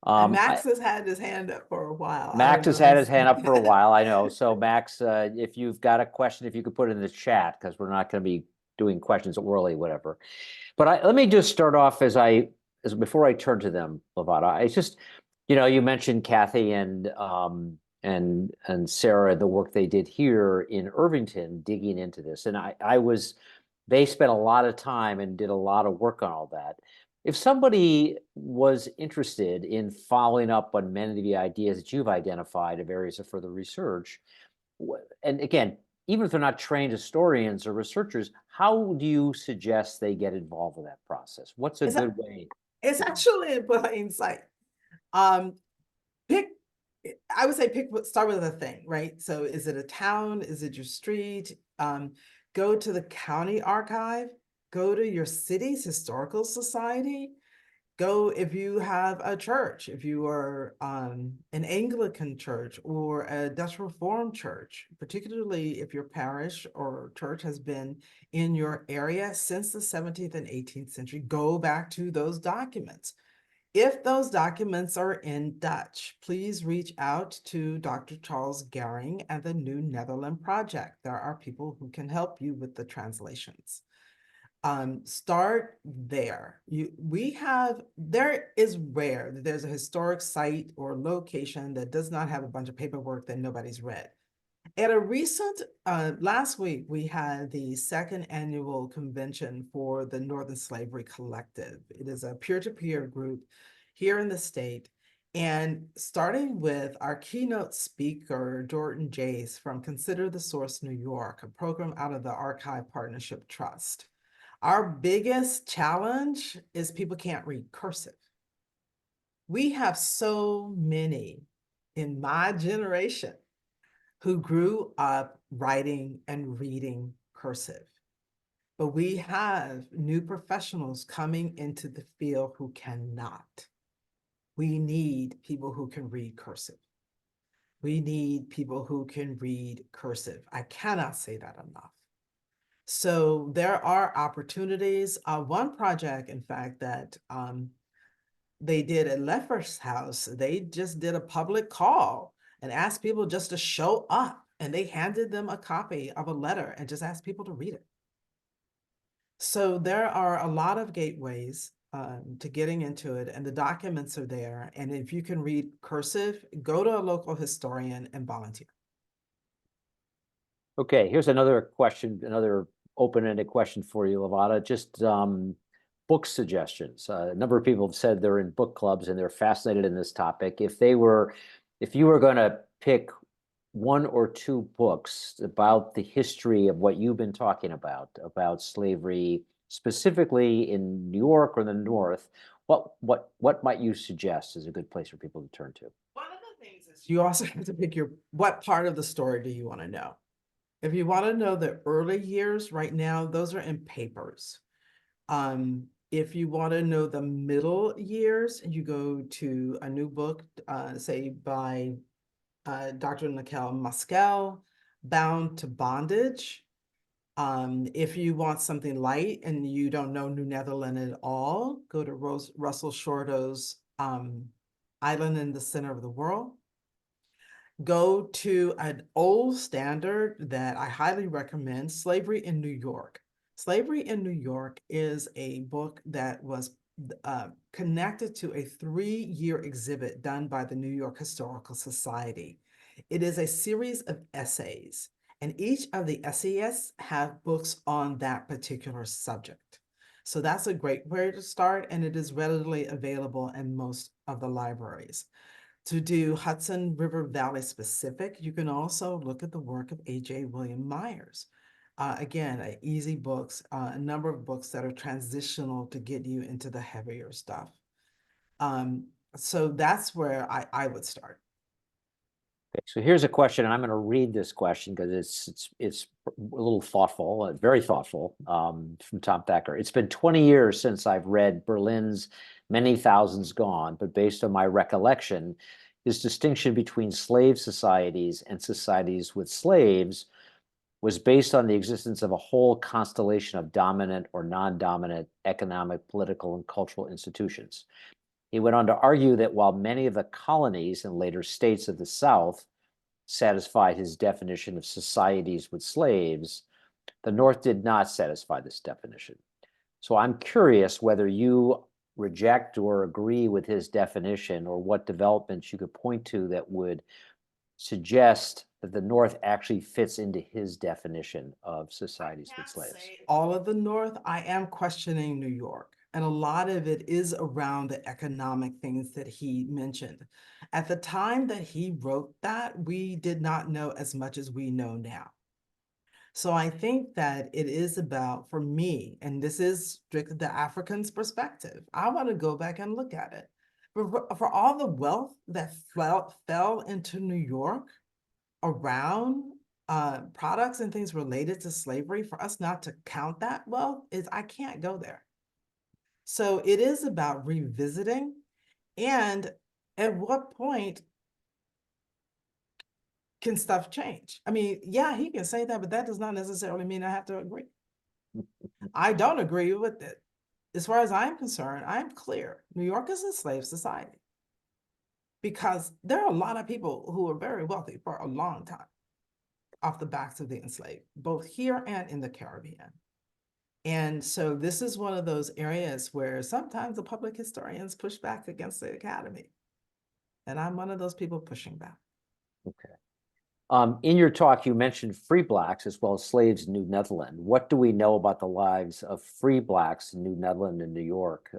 [SPEAKER 2] And Max has had his hand up for a while. I
[SPEAKER 1] Max
[SPEAKER 2] don't know
[SPEAKER 1] has
[SPEAKER 2] if
[SPEAKER 1] had his
[SPEAKER 2] he's
[SPEAKER 1] hand up for a while, I know. So Max, if you've got a question, if you could put it in the chat, because we're not going to be doing questions orally, whatever. But let me just start off as before I turn to them, Lavada. It's just, you mentioned Kathy and Sarah, the work they did here in Irvington, digging into this, and they spent a lot of time and did a lot of work on all that. If somebody was interested in following up on many of the ideas that you've identified of areas of further research, and again, even if they're not trained historians or researchers, how do you suggest they get involved in that process? What's a good way?
[SPEAKER 2] It's actually in plain sight. Pick, I would say start with a thing, right? So is it a town? Is it your street? Go to the county archive, go to your city's historical society, go if you have a church, if you are an Anglican church or a Dutch Reformed church, particularly if your parish or church has been in your area since the 17th and 18th century, go back to those documents. If those documents are in Dutch, please reach out to Dr. Charles Gehring and the New Netherland Project. There are people who can help you with the translations. Start there. There is rare that there's a historic site or location that does not have a bunch of paperwork that nobody's read. At a recent, last week, we had the second annual convention for the Northern Slavery Collective. It is a peer-to-peer group here in the state. And starting with our keynote speaker, Jordan Jace from Consider the Source New York, a program out of the Archive Partnership Trust. Our biggest challenge is people can't read cursive. We have so many in my generation who grew up writing and reading cursive. But we have new professionals coming into the field who cannot. We need people who can read cursive. We need people who can read cursive. I cannot say that enough. So there are opportunities. One project, in fact, that they did at Lefferts House, they just did a public call and asked people just to show up, and they handed them a copy of a letter and just asked people to read it. So there are a lot of gateways to getting into it, and the documents are there. And if you can read cursive, go to a local historian and volunteer.
[SPEAKER 1] Okay, here's another question, another open-ended question for you, Lavada. Just book suggestions. A number of people have said they're in book clubs and they're fascinated in this topic. If you were going to pick one or two books about the history of what you've been talking about slavery, specifically in New York or the North, what might you suggest is a good place for people to turn to?
[SPEAKER 2] One of the things is you also have to pick what part of the story do you want to know? If you want to know the early years right now, those are in papers. If you want to know the middle years, you go to a new book, say by Dr. Nicole Maskell, Bound to Bondage. If you want something light and you don't know New Netherland at all, go to Russell Shorto's Island in the Center of the World. Go to an old standard that I highly recommend, Slavery in New York. Slavery in New York is a book that was connected to a 3-year exhibit done by the New York Historical Society. It is a series of essays, and each of the essayists have books on that particular subject. So that's a great way to start, and it is readily available in most of the libraries. To do Hudson River Valley specific, you can also look at the work of A.J. William Myers. Again, easy books, a number of books that are transitional to get you into the heavier stuff. So that's where I would start.
[SPEAKER 1] Okay, so here's a question, and I'm going to read this question because it's a little thoughtful, very thoughtful, from Tom Thacker. It's been 20 years since I've read Berlin's Many Thousands Gone, but based on my recollection, his distinction between slave societies and societies with slaves was based on the existence of a whole constellation of dominant or non-dominant economic, political, and cultural institutions. He went on to argue that while many of the colonies and later states of the South satisfied his definition of societies with slaves, the North did not satisfy this definition. So I'm curious whether you reject or agree with his definition, or what developments you could point to that would suggest that the North actually fits into his definition of societies with slaves.
[SPEAKER 2] All of the North, I am questioning New York. And a lot of it is around the economic things that he mentioned. At the time that he wrote that, we did not know as much as we know now. So I think that it is about, for me, and this is strictly the African's perspective, I want to go back and look at it. For all the wealth that fell into New York around products and things related to slavery, for us not to count that wealth, I can't go there. So it is about revisiting, and at what point can stuff change? I mean, yeah, he can say that, but that does not necessarily mean I have to agree. I don't agree with it. As far as I'm concerned, I'm clear. New York is a slave society because there are a lot of people who are very wealthy for a long time off the backs of the enslaved, both here and in the Caribbean. And so this is one of those areas where sometimes the public historians push back against the academy. And I'm one of those people pushing back.
[SPEAKER 1] Okay. In your talk, you mentioned free blacks as well as slaves in New Netherland. What do we know about the lives of free blacks in New Netherland and New York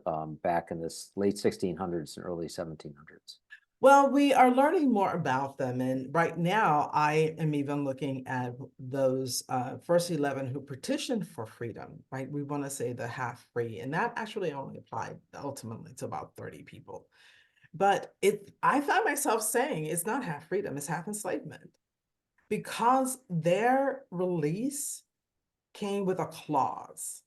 [SPEAKER 1] back in the late 1600s and early 1700s?
[SPEAKER 2] Well, we are learning more about them. And right now, I am even looking at those first 11 who petitioned for freedom, right? We want to say the half free. And that actually only applied ultimately to about 30 people. But I found myself saying it's not half freedom, it's half enslavement. Because their release came with a clause.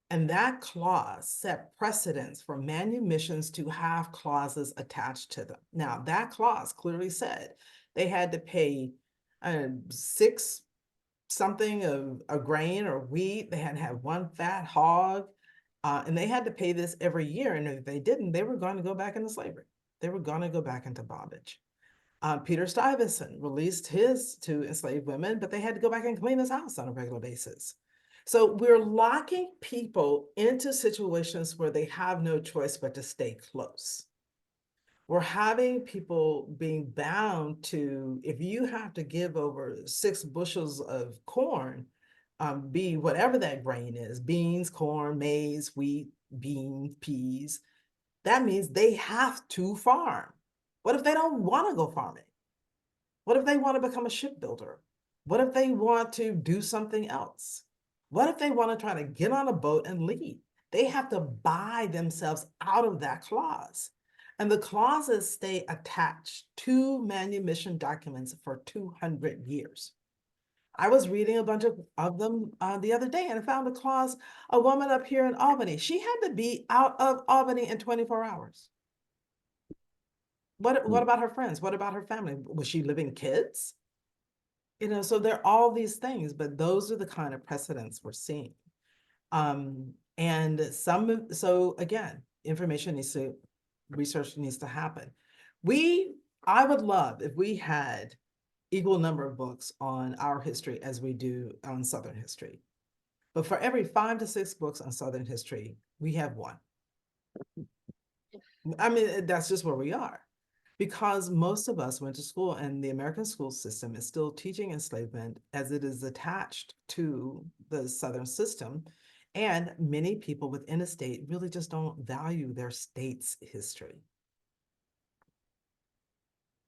[SPEAKER 2] And that clause set precedents for manumissions to have clauses attached to them. Now, that clause clearly said they had to pay 6 something of a grain or wheat. They had to have 1 fat hog. And they had to pay this every year. And if they didn't, they were going to go back into slavery. They were going to go back into bondage. Peter Stuyvesant released his to enslaved women, but they had to go back and clean his house on a regular basis. So we're locking people into situations where they have no choice but to stay close. We're having people being bound to, if you have to give over 6 bushels of corn, be whatever that grain is, beans, corn, maize, wheat, beans, peas, that means they have to farm. What if they don't want to go farming? What if they want to become a shipbuilder? What if they want to do something else? What if they want to try to get on a boat and leave? They have to buy themselves out of that clause. And the clauses stay attached to manumission documents for 200 years. I was reading a bunch of them the other day, and I found a clause, a woman up here in Albany, she had to be out of Albany in 24 hours. What about her friends? What about her family? Was she living kids? So there are all these things, but those are the kind of precedents we're seeing. And so again, research needs to happen. I would love if we had equal number of books on our history as we do on Southern history. But for every 5 to 6 books on Southern history, we have 1. I mean, that's just where we are. Because most of us went to school, and the American school system is still teaching enslavement as it is attached to the Southern system. And many people within a state really just don't value their state's history.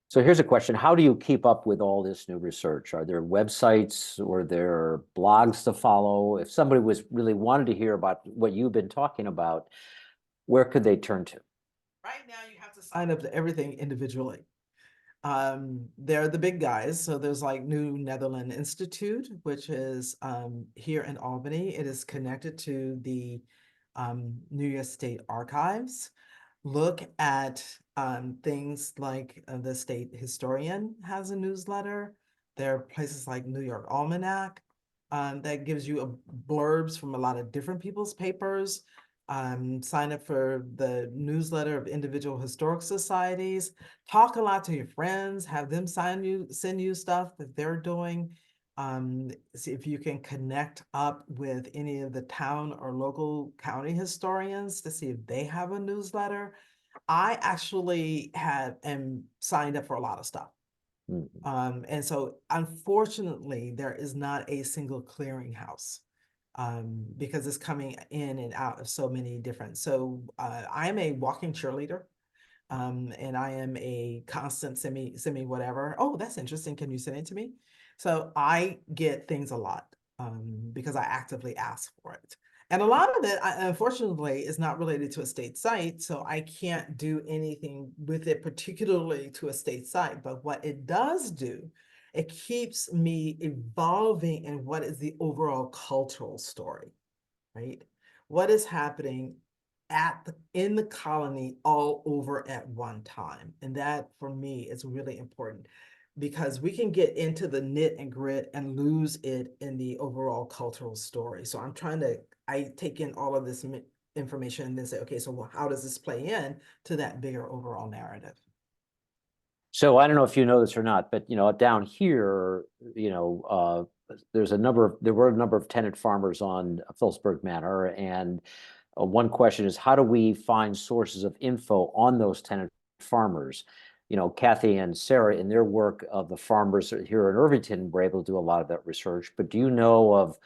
[SPEAKER 1] So here's a question. How do you keep up with all this new research? Are there websites or there blogs to follow? If somebody was really wanted to hear about what you've been talking about, where could they turn to?
[SPEAKER 2] Right now, you have to sign up to everything individually. They're the big guys. So there's like New Netherland Institute, which is here in Albany. It is connected to the New York State Archives. Look at things like the state historian has a newsletter. There are places like New York Almanac that gives you blurbs from a lot of different people's papers. Sign up for the newsletter of individual historic societies. Talk a lot to your friends. Have them send you stuff that they're doing. See if you can connect up with any of the town or local county historians to see if they have a newsletter. I actually am signed up for a lot of stuff.
[SPEAKER 1] Mhm.
[SPEAKER 2] And so unfortunately, there is not a single clearinghouse because it's coming in and out of so many different. So I'm a walking cheerleader. And I am a constant semi whatever. Oh, that's interesting. Can you send it to me? So I get things a lot because I actively ask for it. And a lot of it, unfortunately, is not related to a state site. So I can't do anything with it, particularly to a state site. But what it does do, it keeps me evolving in what is the overall cultural story, right? What is happening in the colony all over at one time? And that for me is really important because we can get into the knit and grit and lose it in the overall cultural story. So I take in all of this information and then say, okay, so how does this play in to that bigger overall narrative?
[SPEAKER 1] So I don't know if you know this or not, but down here, there were a number of tenant farmers on Phillipsburg Manor, and one question is how do we find sources of info on those tenant farmers? Kathy and Sarah, in their work of the farmers here in Irvington, were able to do a lot of that research. But do you know of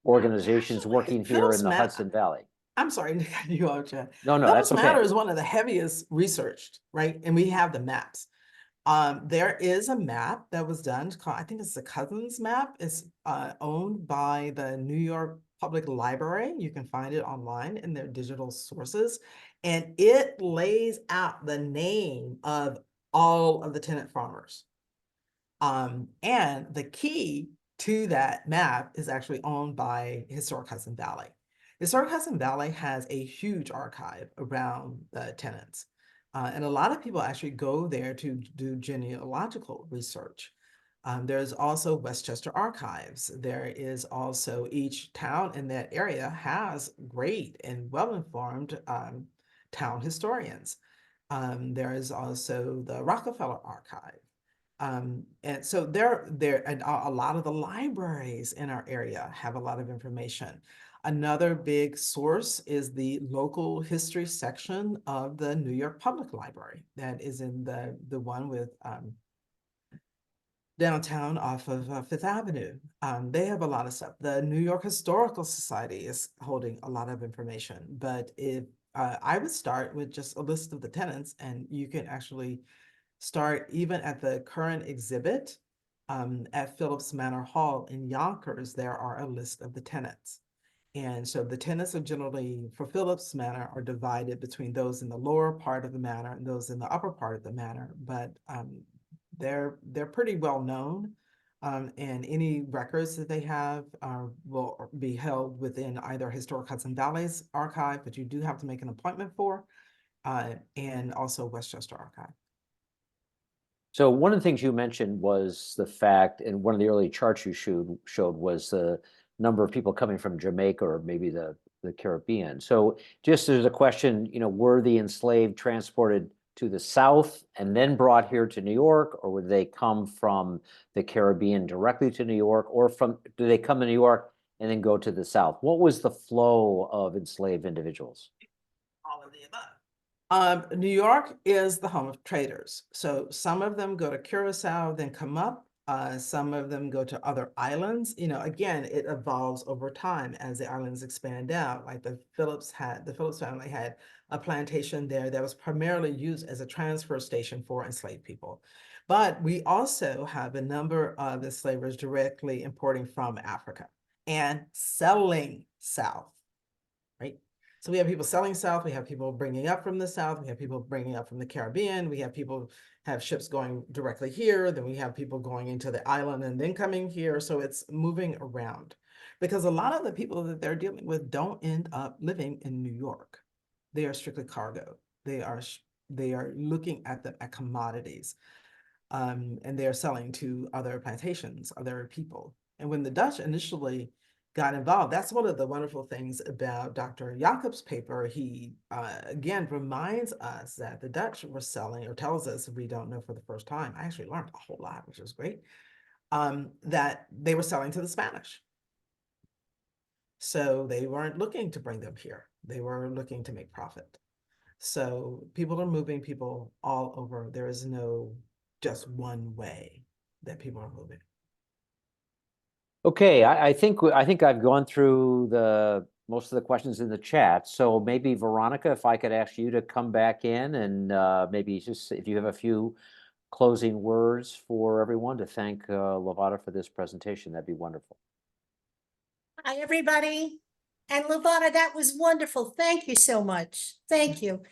[SPEAKER 1] organizations
[SPEAKER 2] Actually,
[SPEAKER 1] working here in
[SPEAKER 2] Phillips
[SPEAKER 1] the
[SPEAKER 2] Matt,
[SPEAKER 1] Hudson Valley?
[SPEAKER 2] I'm sorry to cut you off, Chad.
[SPEAKER 1] No, no, that's
[SPEAKER 2] Phillips Matter
[SPEAKER 1] okay.
[SPEAKER 2] is one of the heaviest researched, right? And we have the maps. There is a map that was done called, I think it's the Cousins map. It's owned by the New York Public Library. You can find it online in their digital sources. And it lays out the name of all of the tenant farmers. And the key to that map is actually owned by Historic Hudson Valley. Historic Hudson Valley has a huge archive around the tenants. And a lot of people actually go there to do genealogical research. There's also Westchester Archives. There is also each town in that area has great and well-informed town historians. There is also the Rockefeller Archive. And so and a lot of the libraries in our area have a lot of information. Another big source is the local history section of the New York Public Library that is in the one with downtown off of Fifth Avenue. They have a lot of stuff. The New York Historical Society is holding a lot of information, but if I would start with just a list of the tenants, and you can actually start even at the current exhibit at Phillips Manor Hall in Yonkers. There are a list of the tenants. And so the tenants are generally, for Phillips Manor, are divided between those in the lower part of the manor and those in the upper part of the manor, but they're pretty well known. And any records that they have will be held within either Historic Hudson Valley's archive, but you do have to make an appointment for, and also Westchester Archive.
[SPEAKER 1] So one of the things you mentioned was the fact, and one of the early charts you showed was the number of people coming from Jamaica or maybe the Caribbean. So just as a question, were the enslaved transported to the South and then brought here to New York, or would they come from the Caribbean directly to New York, or do they come to New York and then go to the South? What was the flow of enslaved individuals?
[SPEAKER 2] All of the New York is the home of traders. So some of them go to Curacao, then come up. Some of them go to other islands. Again, it evolves over time as the islands expand out. Like the Phillips family had a plantation there that was primarily used as a transfer station for enslaved people. But we also have a number of enslavers directly importing from Africa and selling south, right? So we have people selling south, we have people bringing up from the south, we have people bringing up from the Caribbean, we have people have ships going directly here, then we have people going into the island and then coming here. So it's moving around because a lot of the people that they're dealing with don't end up living in New York. They are strictly cargo. They are looking at them at commodities, and they're selling to other plantations, other people. And when the Dutch initially got involved, that's one of the wonderful things about Dr. Jacob's paper. He again reminds us that the Dutch were selling, or tells us, we don't know for the first time. I actually learned a whole lot, which was great, that they were selling to the Spanish. So they weren't looking to bring them here. They were looking to make profit. So people are moving people all over. There is no just one way that people are moving.
[SPEAKER 1] Okay, I think I've gone through the most of the questions in the chat. So maybe Veronica, if I could ask you to come back in and maybe just if you have a few closing words for everyone to thank Lavada for this presentation, that'd be wonderful.
[SPEAKER 3] Hi, everybody. And Lavada, that was wonderful. Thank you so much. Thank you.